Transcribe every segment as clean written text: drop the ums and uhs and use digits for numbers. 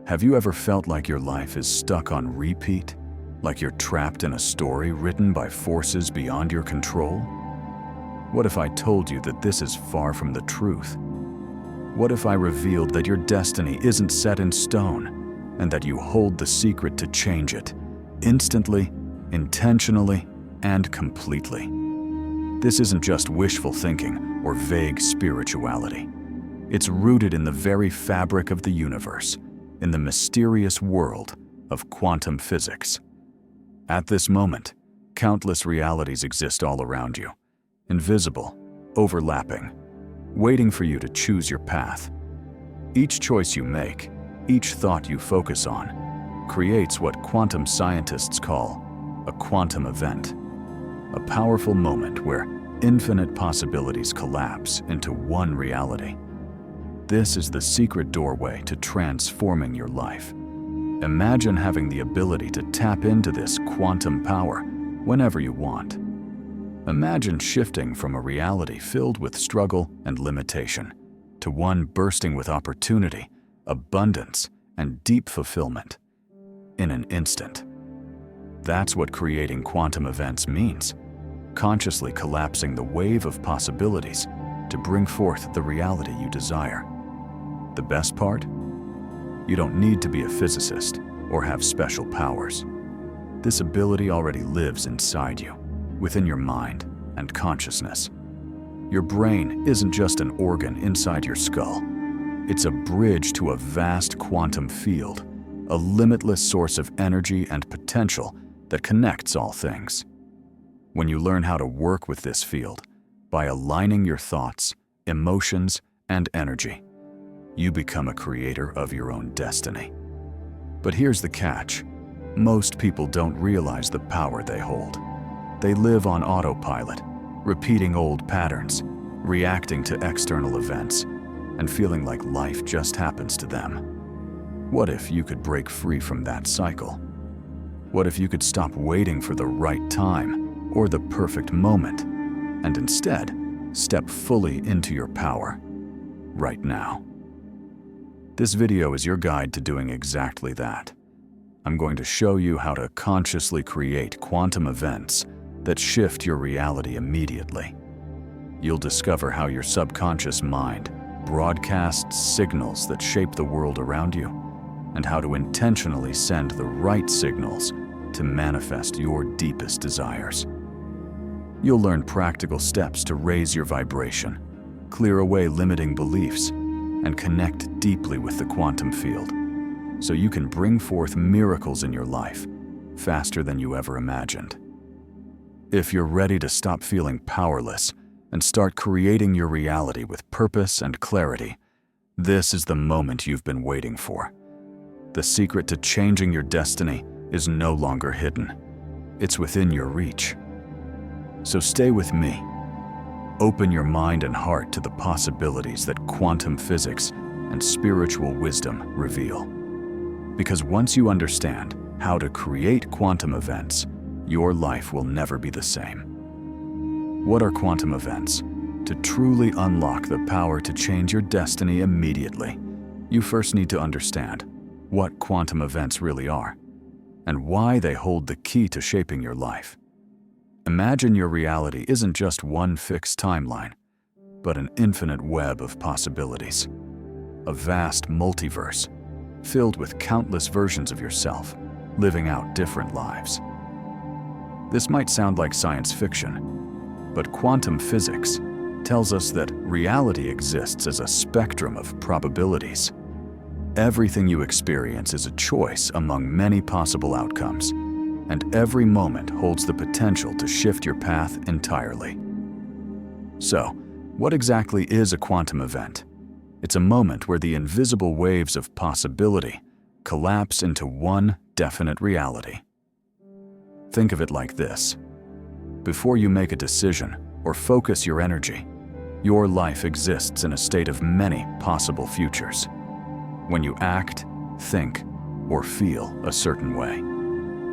Have you ever felt like your life is stuck on repeat? Like you're trapped in a story written by forces beyond your control? What if I told you that this is far from the truth? What if I revealed that your destiny isn't set in stone and that you hold the secret to change it, instantly, intentionally, and completely? This isn't just wishful thinking or vague spirituality. It's rooted in the very fabric of the universe, in the mysterious world of quantum physics. At this moment, countless realities exist all around you, invisible, overlapping, waiting for you to choose your path. Each choice you make, each thought you focus on, creates what quantum scientists call a quantum event, a powerful moment where infinite possibilities collapse into one reality. This is the secret doorway to transforming your life. Imagine having the ability to tap into this quantum power whenever you want. Imagine shifting from a reality filled with struggle and limitation to one bursting with opportunity, abundance, and deep fulfillment in an instant. That's what creating quantum events means, consciously collapsing the wave of possibilities to bring forth the reality you desire. The best part? You don't need to be a physicist or have special powers. This ability already lives inside you, within your mind and consciousness. Your brain isn't just an organ inside your skull. It's a bridge to a vast quantum field, a limitless source of energy and potential that connects all things. When you learn how to work with this field, by aligning your thoughts, emotions, and energy, you become a creator of your own destiny. But here's the catch. Most people don't realize the power they hold. They live on autopilot, repeating old patterns, reacting to external events, and feeling like life just happens to them. What if you could break free from that cycle? What if you could stop waiting for the right time or the perfect moment, and instead step fully into your power right now? This video is your guide to doing exactly that. I'm going to show you how to consciously create quantum events that shift your reality immediately. You'll discover how your subconscious mind broadcasts signals that shape the world around you, and how to intentionally send the right signals to manifest your deepest desires. You'll learn practical steps to raise your vibration, clear away limiting beliefs, and connect deeply with the quantum field, so you can bring forth miracles in your life faster than you ever imagined. If you're ready to stop feeling powerless and start creating your reality with purpose and clarity, this is the moment you've been waiting for. The secret to changing your destiny is no longer hidden. It's within your reach. So stay with me. Open your mind and heart to the possibilities that quantum physics and spiritual wisdom reveal. Because once you understand how to create quantum events, your life will never be the same. What are quantum events? To truly unlock the power to change your destiny immediately, you first need to understand what quantum events really are and why they hold the key to shaping your life. Imagine your reality isn't just one fixed timeline, but an infinite web of possibilities. A vast multiverse, filled with countless versions of yourself, living out different lives. This might sound like science fiction, but quantum physics tells us that reality exists as a spectrum of probabilities. Everything you experience is a choice among many possible outcomes, and every moment holds the potential to shift your path entirely. So, what exactly is a quantum event? It's a moment where the invisible waves of possibility collapse into one definite reality. Think of it like this. Before you make a decision or focus your energy, your life exists in a state of many possible futures. When you act, think, or feel a certain way,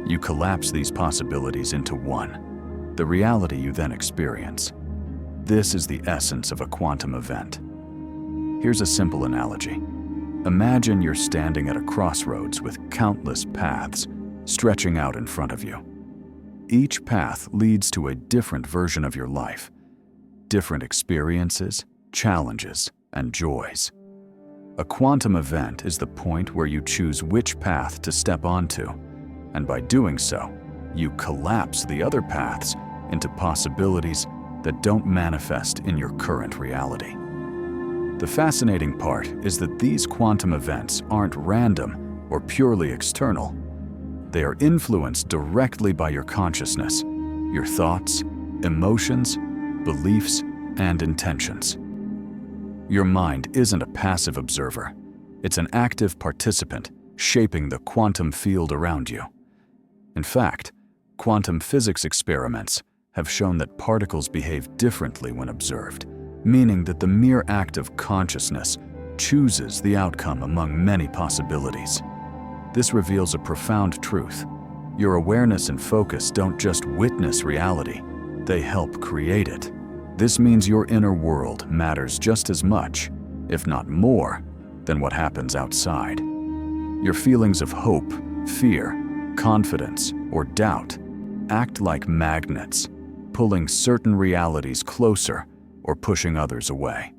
you collapse these possibilities into one, the reality you then experience. This is the essence of a quantum event. Here's a simple analogy. Imagine you're standing at a crossroads with countless paths stretching out in front of you. Each path leads to a different version of your life, different experiences, challenges, and joys. A quantum event is the point where you choose which path to step onto, and by doing so, you collapse the other paths into possibilities that don't manifest in your current reality. The fascinating part is that these quantum events aren't random or purely external. They are influenced directly by your consciousness, your thoughts, emotions, beliefs, and intentions. Your mind isn't a passive observer. It's an active participant shaping the quantum field around you. In fact, quantum physics experiments have shown that particles behave differently when observed, meaning that the mere act of consciousness chooses the outcome among many possibilities. This reveals a profound truth. Your awareness and focus don't just witness reality, they help create it. This means your inner world matters just as much, if not more, than what happens outside. Your feelings of hope, fear, confidence, or doubt act like magnets, pulling certain realities closer or pushing others away.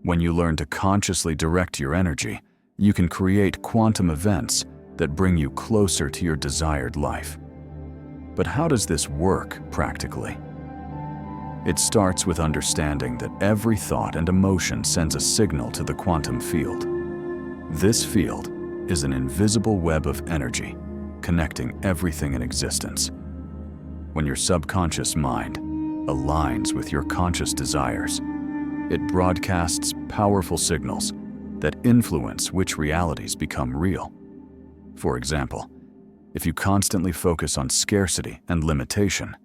When you learn to consciously direct your energy, you can create quantum events that bring you closer to your desired life. But how does this work practically? It starts with understanding that every thought and emotion sends a signal to the quantum field. This field is an invisible web of energy connecting everything in existence. When your subconscious mind aligns with your conscious desires, it broadcasts powerful signals that influence which realities become real. For example, if you constantly focus on scarcity and limitation,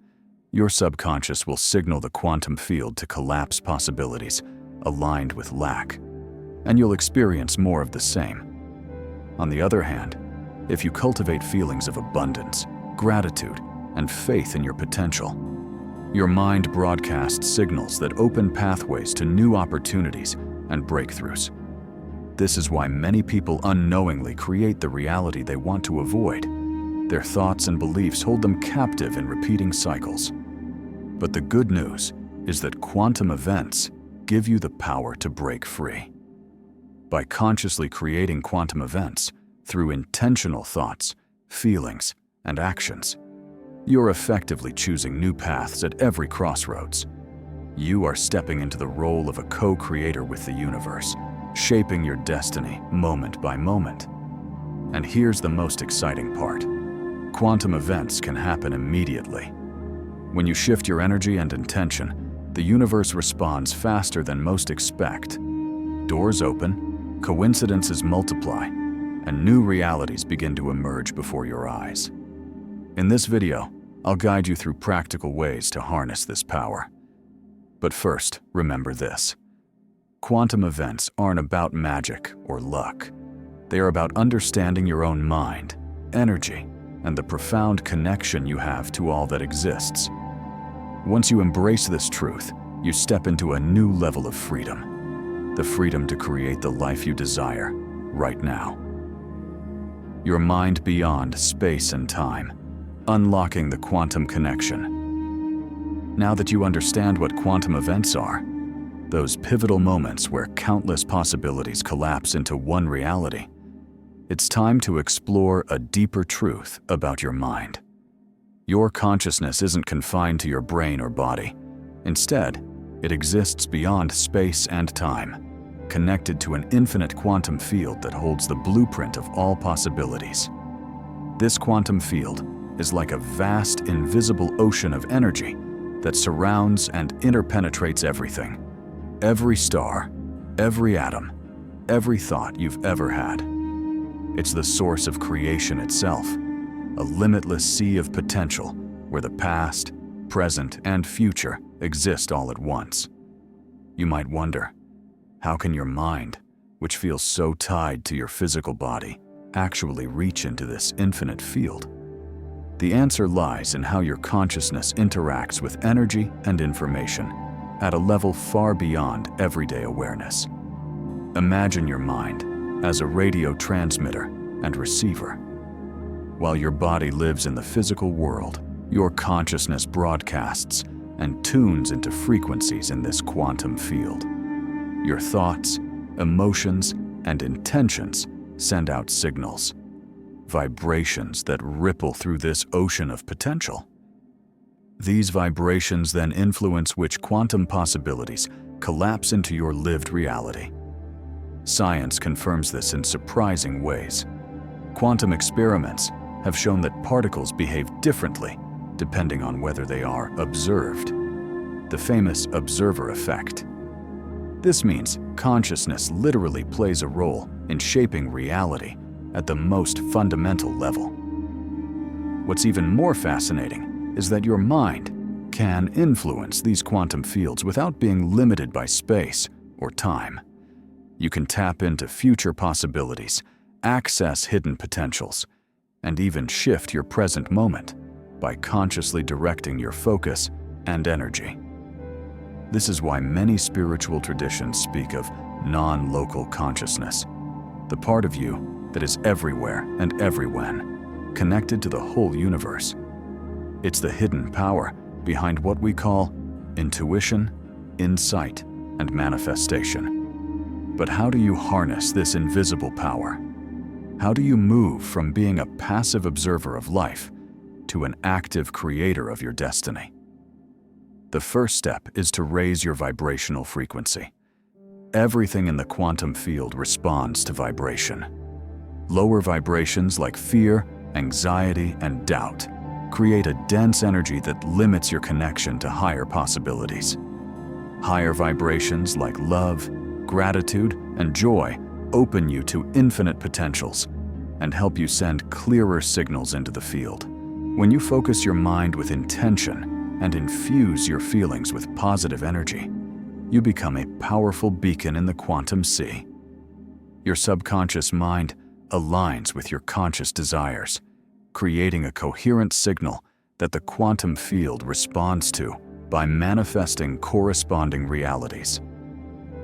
your subconscious will signal the quantum field to collapse possibilities aligned with lack, and you'll experience more of the same. On the other hand, if you cultivate feelings of abundance, gratitude, and faith in your potential, your mind broadcasts signals that open pathways to new opportunities and breakthroughs. This is why many people unknowingly create the reality they want to avoid. Their thoughts and beliefs hold them captive in repeating cycles. But the good news is that quantum events give you the power to break free. By consciously creating quantum events through intentional thoughts, feelings, and actions, you're effectively choosing new paths at every crossroads. You are stepping into the role of a co-creator with the universe, shaping your destiny moment by moment. And here's the most exciting part. Quantum events can happen immediately. When you shift your energy and intention, the universe responds faster than most expect. Doors open, coincidences multiply, and new realities begin to emerge before your eyes. In this video, I'll guide you through practical ways to harness this power. But first, remember this. Quantum events aren't about magic or luck. They are about understanding your own mind, energy, and the profound connection you have to all that exists. Once you embrace this truth, you step into a new level of freedom. The freedom to create the life you desire, right now. Your mind beyond space and time, unlocking the quantum connection. Now that you understand what quantum events are, those pivotal moments where countless possibilities collapse into one reality, it's time to explore a deeper truth about your mind. Your consciousness isn't confined to your brain or body. Instead, it exists beyond space and time, connected to an infinite quantum field that holds the blueprint of all possibilities. This quantum field is like a vast, invisible ocean of energy that surrounds and interpenetrates everything. Every star, every atom, every thought you've ever had. It's the source of creation itself, a limitless sea of potential where the past, present, and future exist all at once. You might wonder, how can your mind, which feels so tied to your physical body, actually reach into this infinite field? The answer lies in how your consciousness interacts with energy and information at a level far beyond everyday awareness. Imagine your mind as a radio transmitter and receiver. While your body lives in the physical world, your consciousness broadcasts and tunes into frequencies in this quantum field. Your thoughts, emotions, and intentions send out signals, vibrations that ripple through this ocean of potential. These vibrations then influence which quantum possibilities collapse into your lived reality. Science confirms this in surprising ways. Quantum experiments have shown that particles behave differently depending on whether they are observed. The famous observer effect. This means consciousness literally plays a role in shaping reality at the most fundamental level. What's even more fascinating is that your mind can influence these quantum fields without being limited by space or time. You can tap into future possibilities, access hidden potentials, and even shift your present moment by consciously directing your focus and energy. This is why many spiritual traditions speak of non-local consciousness, the part of you that is everywhere and everywhen, connected to the whole universe. It's the hidden power behind what we call intuition, insight, and manifestation. But how do you harness this invisible power? How do you move from being a passive observer of life to an active creator of your destiny? The first step is to raise your vibrational frequency. Everything in the quantum field responds to vibration. Lower vibrations like fear, anxiety, and doubt create a dense energy that limits your connection to higher possibilities. Higher vibrations like love, gratitude, and joy open you to infinite potentials and help you send clearer signals into the field. When you focus your mind with intention and infuse your feelings with positive energy, you become a powerful beacon in the quantum sea. Your subconscious mind aligns with your conscious desires, creating a coherent signal that the quantum field responds to by manifesting corresponding realities.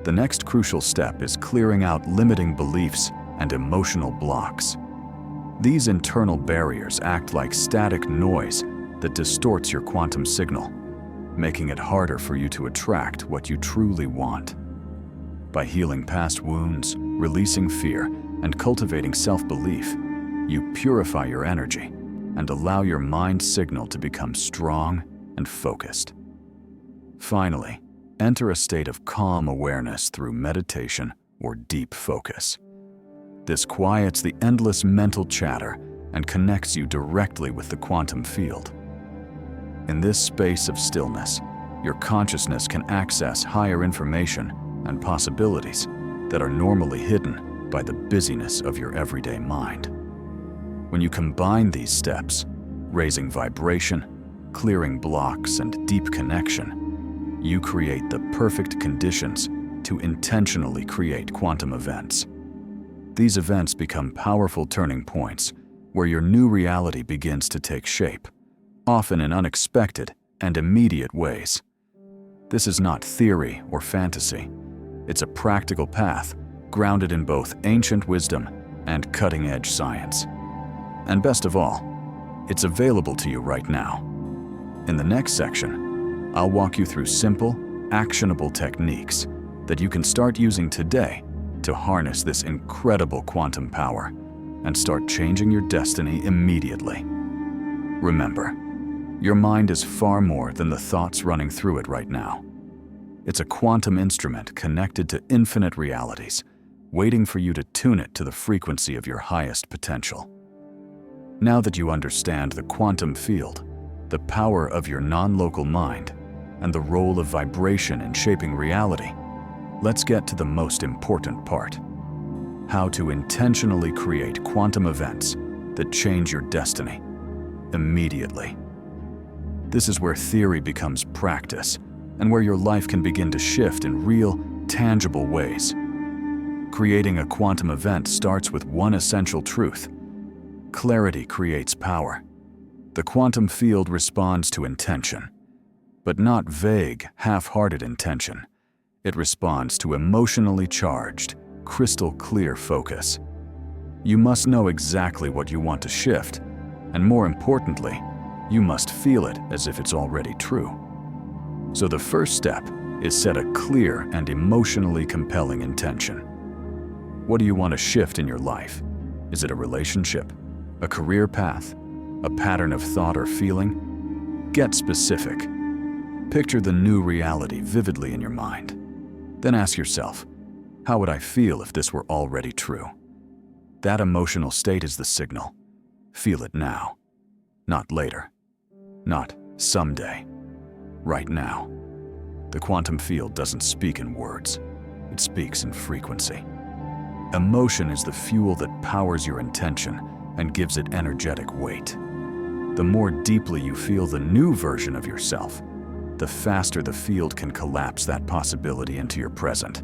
The next crucial step is clearing out limiting beliefs and emotional blocks. These internal barriers act like static noise that distorts your quantum signal, making it harder for you to attract what you truly want. By healing past wounds, releasing fear, and cultivating self-belief, you purify your energy and allow your mind's signal to become strong and focused. Finally, enter a state of calm awareness through meditation or deep focus. This quiets the endless mental chatter and connects you directly with the quantum field. In this space of stillness, your consciousness can access higher information and possibilities that are normally hidden by the busyness of your everyday mind. When you combine these steps, raising vibration, clearing blocks, and deep connection, you create the perfect conditions to intentionally create quantum events. These events become powerful turning points where your new reality begins to take shape, often in unexpected and immediate ways. This is not theory or fantasy. It's a practical path grounded in both ancient wisdom and cutting-edge science. And best of all, it's available to you right now. In the next section, I'll walk you through simple, actionable techniques that you can start using today to harness this incredible quantum power and start changing your destiny immediately. Remember, your mind is far more than the thoughts running through it right now. It's a quantum instrument connected to infinite realities, waiting for you to tune it to the frequency of your highest potential. Now that you understand the quantum field, the power of your non-local mind, and the role of vibration in shaping reality, let's get to the most important part: how to intentionally create quantum events that change your destiny immediately. This is where theory becomes practice and where your life can begin to shift in real, tangible ways. Creating a quantum event starts with one essential truth: clarity creates power. The quantum field responds to intention, but not vague, half-hearted intention. It responds to emotionally charged, crystal clear focus. You must know exactly what you want to shift, and more importantly, you must feel it as if it's already true. So the first step is set a clear and emotionally compelling intention. What do you want to shift in your life? Is it a relationship, a career path, a pattern of thought or feeling? Get specific. Picture the new reality vividly in your mind. Then ask yourself, how would I feel if this were already true? That emotional state is the signal. Feel it now. Not later. Not someday. Right now. The quantum field doesn't speak in words. It speaks in frequency. Emotion is the fuel that powers your intention and gives it energetic weight. The more deeply you feel the new version of yourself, the faster the field can collapse that possibility into your present.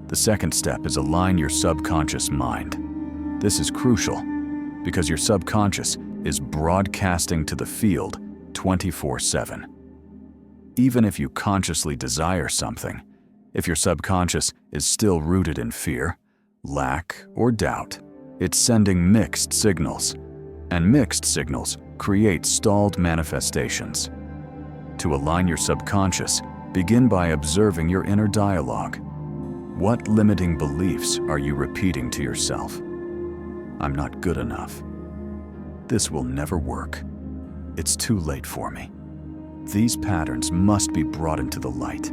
The second step is align your subconscious mind. This is crucial because your subconscious is broadcasting to the field 24/7. Even if you consciously desire something, if your subconscious is still rooted in fear, lack, or doubt, it's sending mixed signals, and mixed signals create stalled manifestations. To align your subconscious, begin by observing your inner dialogue. What limiting beliefs are you repeating to yourself? I'm not good enough. This will never work. It's too late for me. These patterns must be brought into the light.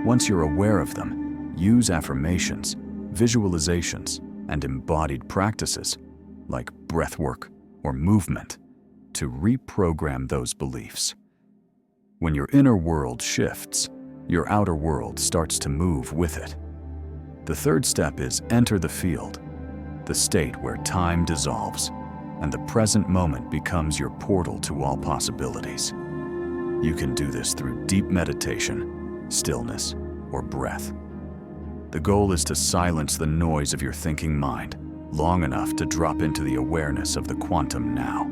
Once you're aware of them, use affirmations, visualizations, and embodied practices, like breathwork or movement, to reprogram those beliefs. When your inner world shifts, your outer world starts to move with it. The third step is enter the field, the state where time dissolves and the present moment becomes your portal to all possibilities. You can do this through deep meditation, stillness, or breath. The goal is to silence the noise of your thinking mind long enough to drop into the awareness of the quantum now.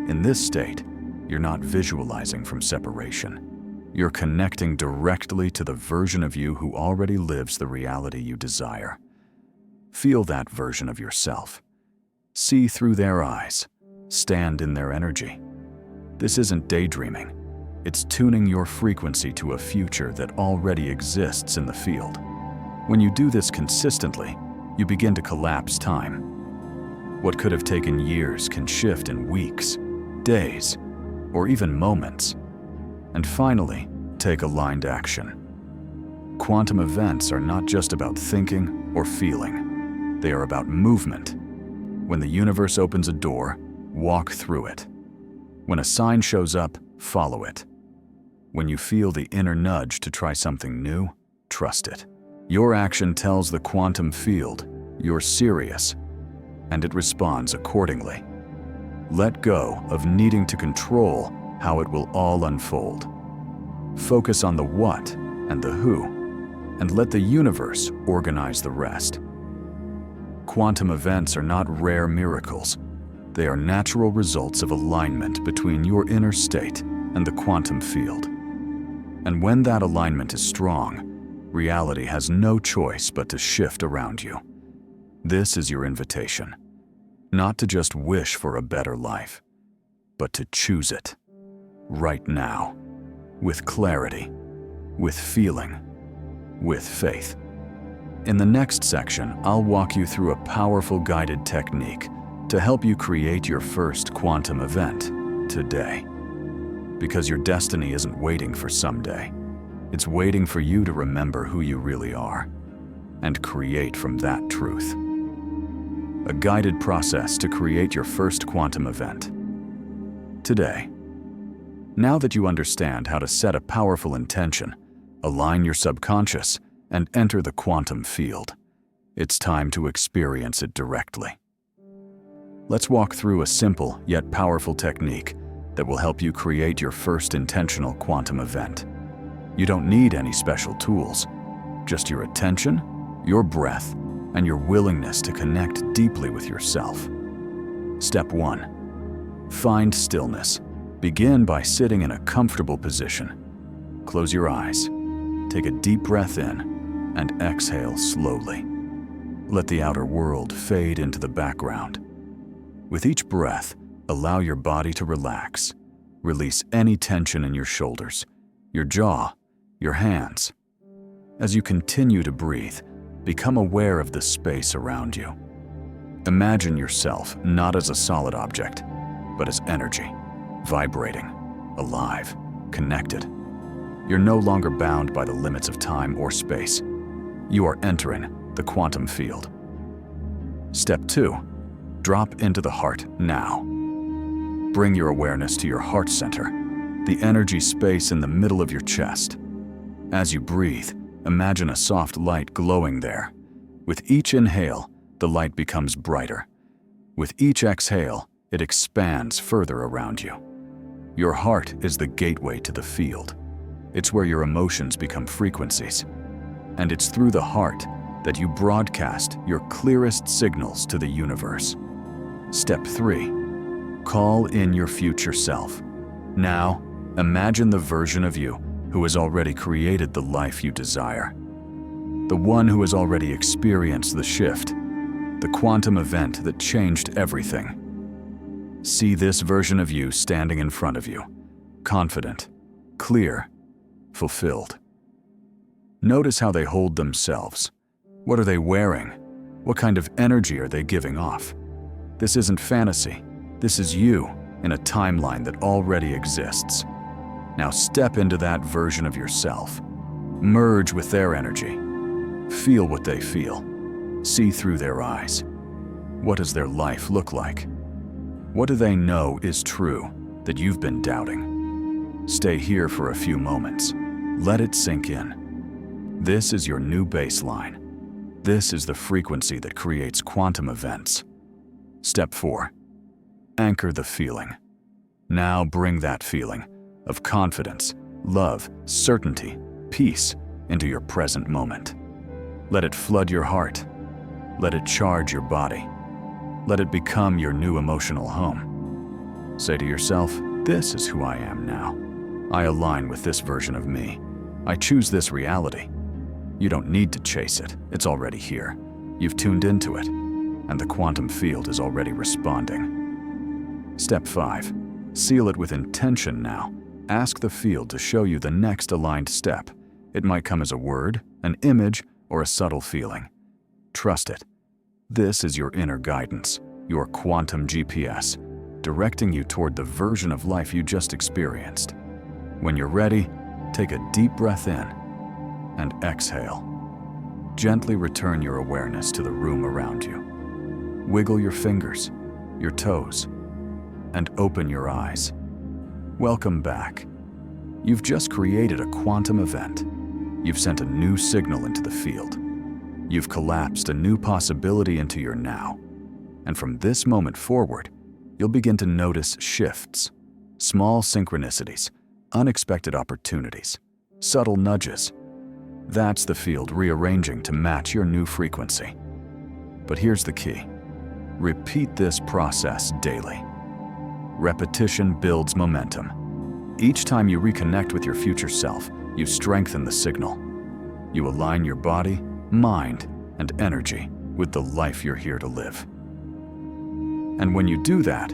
In this state, you're not visualizing from separation. You're connecting directly to the version of you who already lives the reality you desire. Feel that version of yourself. See through their eyes. Stand in their energy. This isn't daydreaming. It's tuning your frequency to a future that already exists in the field. When you do this consistently, you begin to collapse time. What could have taken years can shift in weeks, days, or even moments. And finally, take aligned action. Quantum events are not just about thinking or feeling. They are about movement. When the universe opens a door, walk through it. When a sign shows up, follow it. When you feel the inner nudge to try something new, trust it. Your action tells the quantum field you're serious, and it responds accordingly. Let go of needing to control how it will all unfold. Focus on the what and the who, and let the universe organize the rest. Quantum events are not rare miracles. They are natural results of alignment between your inner state and the quantum field. And when that alignment is strong, reality has no choice but to shift around you. This is your invitation, not to just wish for a better life, but to choose it, right now, with clarity, with feeling, with faith. In the next section, I'll walk you through a powerful guided technique to help you create your first quantum event today. Because your destiny isn't waiting for someday. It's waiting for you to remember who you really are and create from that truth. A guided process to create your first quantum event today. Now that you understand how to set a powerful intention, align your subconscious, and enter the quantum field, it's time to experience it directly. Let's walk through a simple yet powerful technique that will help you create your first intentional quantum event. You don't need any special tools, just your attention, your breath, and your willingness to connect deeply with yourself. Step 1. Find stillness. Begin by sitting in a comfortable position. Close your eyes. Take a deep breath in and exhale slowly. Let the outer world fade into the background. With each breath, allow your body to relax. Release any tension in your shoulders, your jaw, your hands. As you continue to breathe, become aware of the space around you. Imagine yourself not as a solid object, but as energy, vibrating, alive, connected. You're no longer bound by the limits of time or space. You are entering the quantum field. Step 2. Drop into the heart now. Bring your awareness to your heart center, the energy space in the middle of your chest. As you breathe, imagine a soft light glowing there. With each inhale, the light becomes brighter. With each exhale, it expands further around you. Your heart is the gateway to the field. It's where your emotions become frequencies. And it's through the heart that you broadcast your clearest signals to the universe. Step 3. Call in your future self. Now, imagine the version of you who has already created the life you desire. The one who has already experienced the shift, the quantum event that changed everything. See this version of you standing in front of you, confident, clear, fulfilled. Notice how they hold themselves. What are they wearing? What kind of energy are they giving off? This isn't fantasy. This is you in a timeline that already exists. Now step into that version of yourself. Merge with their energy. Feel what they feel. See through their eyes. What does their life look like? What do they know is true that you've been doubting? Stay here for a few moments. Let it sink in. This is your new baseline. This is the frequency that creates quantum events. Step 4. Anchor the feeling. Now bring that feeling of confidence, love, certainty, peace into your present moment. Let it flood your heart. Let it charge your body. Let it become your new emotional home. Say to yourself, this is who I am now. I align with this version of me. I choose this reality. You don't need to chase it. It's already here. You've tuned into it, and the quantum field is already responding. Step 5. Seal it with intention now. Ask the field to show you the next aligned step. It might come as a word, an image, or a subtle feeling. Trust it. This is your inner guidance, your quantum GPS, directing you toward the version of life you just experienced. When you're ready, take a deep breath in and exhale. Gently return your awareness to the room around you. Wiggle your fingers, your toes, and open your eyes. Welcome back. You've just created a quantum event. You've sent a new signal into the field. You've collapsed a new possibility into your now. And from this moment forward, you'll begin to notice shifts, small synchronicities, unexpected opportunities, subtle nudges. That's the field rearranging to match your new frequency. But here's the key. Repeat this process daily. Repetition builds momentum. Each time you reconnect with your future self, you strengthen the signal. You align your body, mind, and energy with the life you're here to live. And when you do that,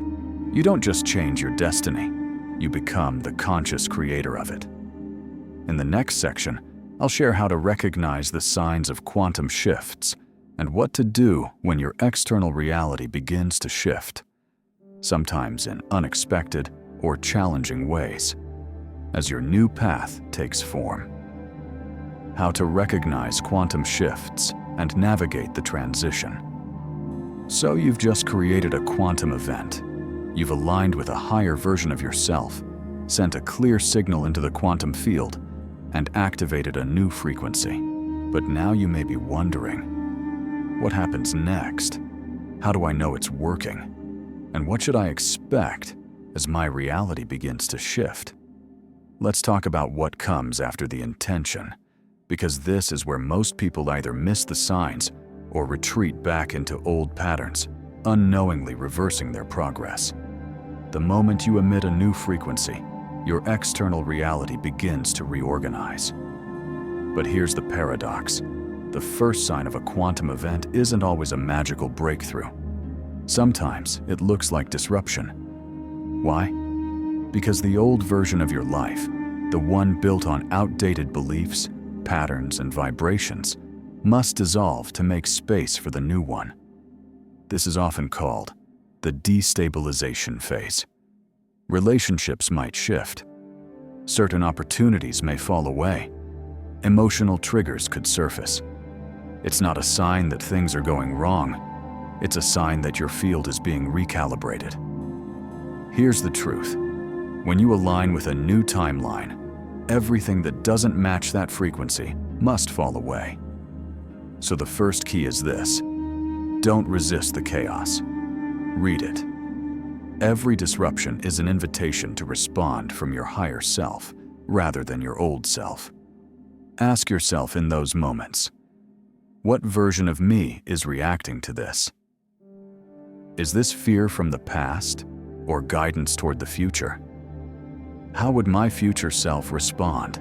you don't just change your destiny, you become the conscious creator of it. In the next section, I'll share how to recognize the signs of quantum shifts and what to do when your external reality begins to shift, sometimes in unexpected or challenging ways, as your new path takes form. How to recognize quantum shifts and navigate the transition. So you've just created a quantum event. You've aligned with a higher version of yourself, sent a clear signal into the quantum field, and activated a new frequency. But now you may be wondering, what happens next? How do I know it's working? And what should I expect as my reality begins to shift? Let's talk about what comes after the intention, because this is where most people either miss the signs or retreat back into old patterns, unknowingly reversing their progress. The moment you emit a new frequency, your external reality begins to reorganize. But here's the paradox. the first sign of a quantum event isn't always a magical breakthrough. Sometimes it looks like disruption. Why? Because the old version of your life, the one built on outdated beliefs, patterns, and vibrations, must dissolve to make space for the new one. This is often called the destabilization phase. Relationships might shift. Certain opportunities may fall away. Emotional triggers could surface. It's not a sign that things are going wrong. It's a sign that your field is being recalibrated. Here's the truth. When you align with a new timeline, everything that doesn't match that frequency must fall away. So the first key is this: don't resist the chaos. Read it. Every disruption is an invitation to respond from your higher self rather than your old self. Ask yourself in those moments, what version of me is reacting to this? Is this fear from the past or guidance toward the future? How would my future self respond?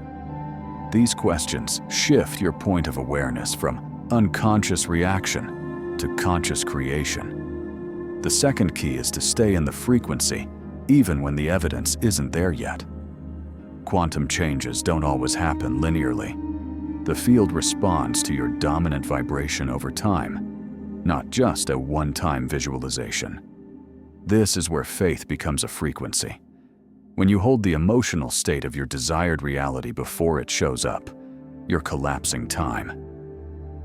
These questions shift your point of awareness from unconscious reaction to conscious creation. The second key is to stay in the frequency, even when the evidence isn't there yet. Quantum changes don't always happen linearly. The field responds to your dominant vibration over time, not just a one-time visualization. This is where faith becomes a frequency. When you hold the emotional state of your desired reality before it shows up, you're collapsing time.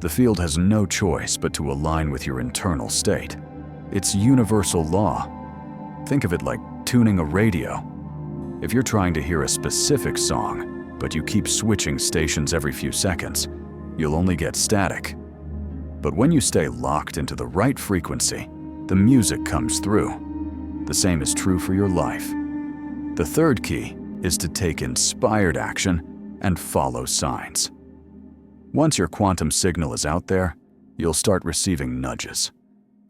The field has no choice but to align with your internal state. It's universal law. Think of it like tuning a radio. If you're trying to hear a specific song, but you keep switching stations every few seconds, you'll only get static. But when you stay locked into the right frequency, the music comes through. The same is true for your life. The third key is to take inspired action and follow signs. Once your quantum signal is out there, you'll start receiving nudges.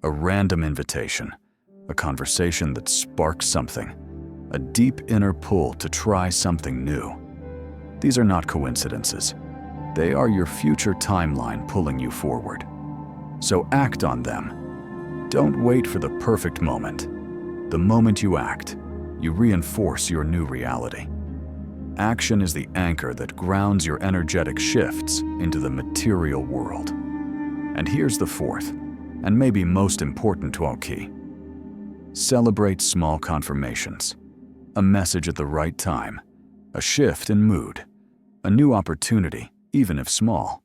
A random invitation, a conversation that sparks something, a deep inner pull to try something new. These are not coincidences. They are your future timeline pulling you forward. So act on them. Don't wait for the perfect moment. The moment you act, you reinforce your new reality. Action is the anchor that grounds your energetic shifts into the material world. And here's the fourth, and maybe most important to all key. Celebrate small confirmations. A message at the right time, a shift in mood, a new opportunity, even if small.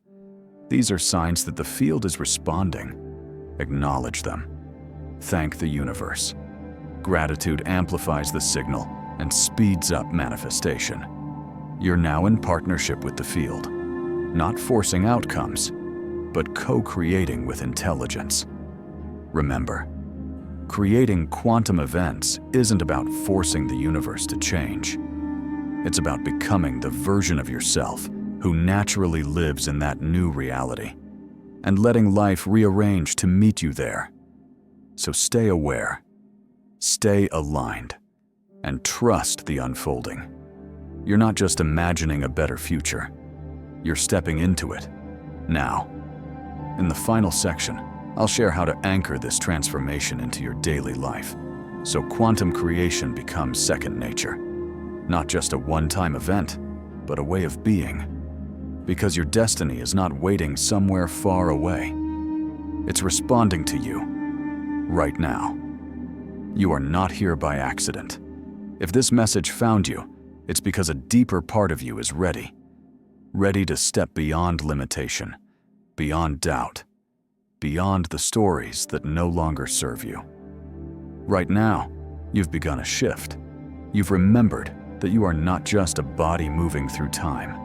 These are signs that the field is responding. Acknowledge them. Thank the universe. Gratitude amplifies the signal and speeds up manifestation. You're now in partnership with the field, not forcing outcomes, but co-creating with intelligence. Remember, creating quantum events isn't about forcing the universe to change. It's about becoming the version of yourself who naturally lives in that new reality, and letting life rearrange to meet you there. So stay aware, stay aligned, and trust the unfolding. You're not just imagining a better future, you're stepping into it, now. In the final section, I'll share how to anchor this transformation into your daily life, so quantum creation becomes second nature. Not just a one-time event, but a way of being. Because your destiny is not waiting somewhere far away. It's responding to you, right now. You are not here by accident. If this message found you, it's because a deeper part of you is ready. Ready to step beyond limitation, beyond doubt, beyond the stories that no longer serve you. Right now, you've begun a shift. You've remembered that you are not just a body moving through time.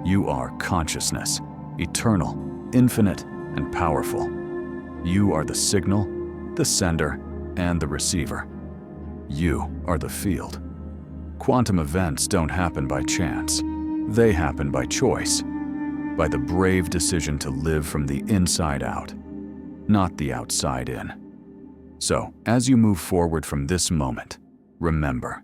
You are consciousness, eternal, infinite, and powerful. You are the signal, the sender, and the receiver. You are the field. Quantum events don't happen by chance. They happen by choice, by the brave decision to live from the inside out, not the outside in. So, as you move forward from this moment, remember,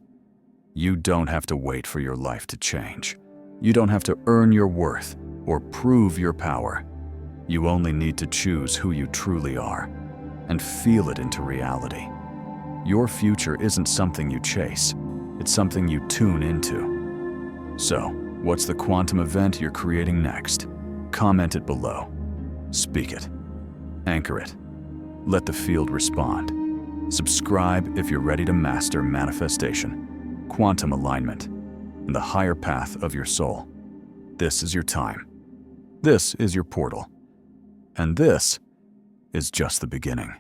you don't have to wait for your life to change. You don't have to earn your worth or prove your power. You only need to choose who you truly are and feel it into reality. Your future isn't something you chase, it's something you tune into. So, what's the quantum event you're creating next? Comment it below. Speak it. Anchor it. Let the field respond. Subscribe if you're ready to master manifestation, quantum alignment, and the higher path of your soul. This is your time. This is your portal. And this is just the beginning.